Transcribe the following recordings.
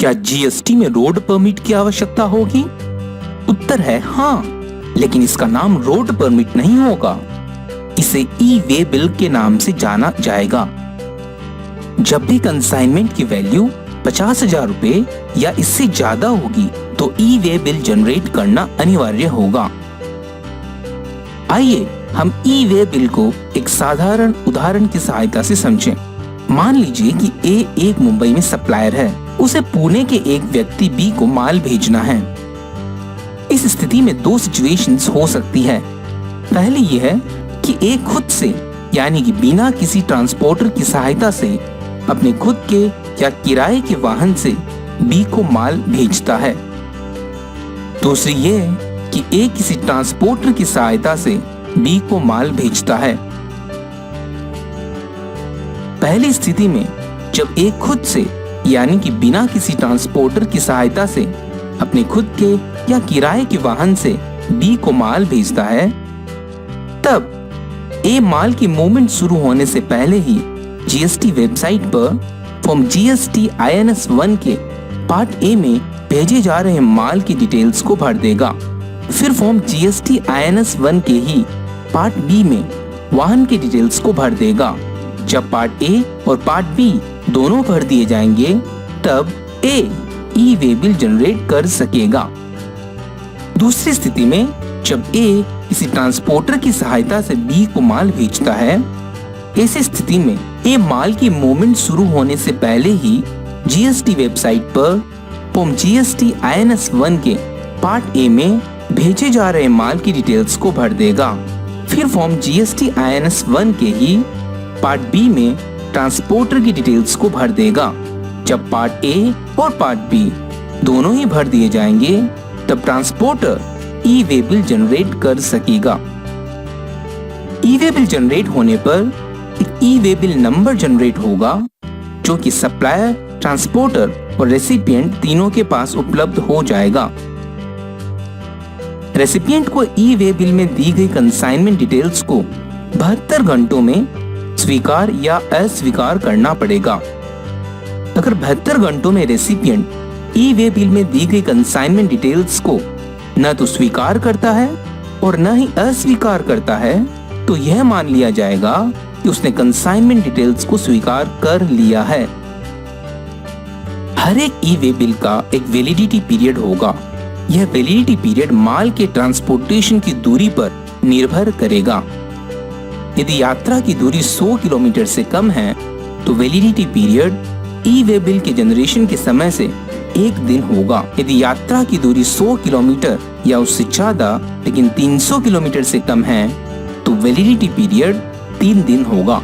क्या जीएसटी में road permit की आवश्यकता होगी? उत्तर है हाँ, लेकिन इसका नाम रोड परमिट नहीं होगा। इसे ई वे बिल के नाम से जाना जाएगा। जब भी कंसाइनमेंट की वैल्यू 50,000 रुपए या इससे ज्यादा होगी तो ई वे बिल जनरेट करना अनिवार्य होगा। आइए हम ई वे बिल को एक साधारण उदाहरण की सहायता से समझें। मान लीजिए कि ए एक मुंबई में सप्लायर है, उसे पुणे के एक व्यक्ति बी को माल भेजना है। इस स्थिति में दो सिचुएशंस हो सकती है। पहली ये है कि ए खुद से यानी कि बिना किसी ट्रांसपोर्टर की सहायता से अपने खुद के या किराए के वाहन से बी को माल भेजता है। दूसरी ये है कि ए किसी ट्रांसपोर्टर की सहायता से बी को माल भेजता है। पहली स्थिति में जब ए खुद से यानी कि बिना किसी ट्रांसपोर्टर की सहायता से अपने खुद के या किराए के वाहन से बी को माल भेजता है, तब ए माल की मूवमेंट शुरू होने से पहले ही जीएसटी वेबसाइट पर फॉर्म जीएसटी INS 1 के पार्ट ए में भेजे जा रहे माल की डिटेल्स को भर देगा। फिर फॉर्म जीएसटी INS 1 के ही पार्ट बी में वाहन की डिटेल्स को भर देगा। जब पार्ट ए और पार्ट बी दोनों भर दिए जाएंगे तब ए ई वे बिल जनरेट कर सकेगा। दूसरी स्थिति में जब ए किसी ट्रांसपोर्टर की सहायता से बी को माल भेजता है, ऐसी स्थिति में ए माल की मूवमेंट शुरू होने से पहले ही जीएसटी वेबसाइट पर फॉर्म जीएसटी INS 1 के पार्ट ए में भेजे जा रहे माल की डिटेल्स को भर देगा। फिर फॉर्म जीएसटी INS 1 के ही पार्ट बी में ट्रांसपोर्टर की डिटेल्स को भर देगा। जब पार्ट ए और पार्ट बी दोनों ही भर दिए जाएंगे तब ट्रांसपोर्टर ई वे बिल जनरेट कर सकेगा। ई वे बिल जनरेट होने पर एक ई वे बिल नंबर जनरेट होगा जो कि सप्लायर, ट्रांसपोर्टर और रेसिपिएंट तीनों के पास उपलब्ध हो जाएगा। रेसिपिएंट को ई वे बिल में दी गई कंसाइनमेंट डिटेल्स को 72 घंटों में स्वीकार या अस्वीकार करना पड़ेगा। अगर 72 घंटों में रेसिपिएंट ई वे बिल में दी गई कंसाइनमेंट डिटेल्स को न तो स्वीकार करता है और न ही अस्वीकार करता है तो यह मान लिया जाएगा कि उसने कंसाइनमेंट डिटेल्स को स्वीकार कर लिया है। हर एक ई वे बिल का एक वैलिडिटी पीरियड होगा। यह वैलिडिटी पीरियड माल के ट्रांसपोर्टेशन की दूरी पर निर्भर करेगा। यदि यात्रा की दूरी 100 किलोमीटर से कम है तो वैलिडिटी पीरियड ई वे बिल के जनरेशन के समय से 1 दिन होगा। यदि यात्रा की दूरी 100 किलोमीटर या उससे ज्यादा लेकिन 300 किलोमीटर से कम है तो वैलिडिटी पीरियड 3 दिन होगा।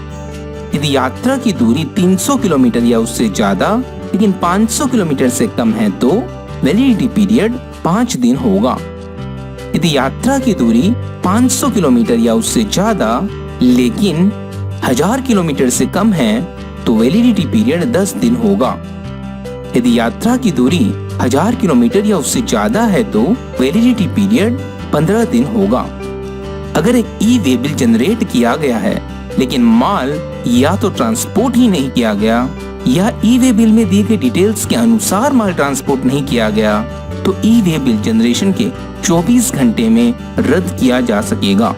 यदि यात्रा की दूरी 300 किलोमीटर या उससे ज्यादा लेकिन 500 किलोमीटर से कम है तो वैलिडिटी पीरियड 5 दिन होगा। यदि यात्रा की दूरी 500 किलोमीटर या उससे ज्यादा लेकिन 1000 किलोमीटर से कम है तो वैलिडिटी पीरियड 10 दिन होगा। यदि यात्रा की दूरी 1000 किलोमीटर या उससे ज्यादा है तो वैलिडिटी पीरियड 15 दिन होगा। अगर एक ई वे बिल जनरेट किया गया है लेकिन माल या तो ट्रांसपोर्ट ही नहीं किया गया या ई वे बिल में दी गई डिटेल्स के अनुसार माल ट्रांसपोर्ट नहीं किया गया तो ई वे बिल जनरेशन के 24 घंटे में रद्द किया जा सकेगा।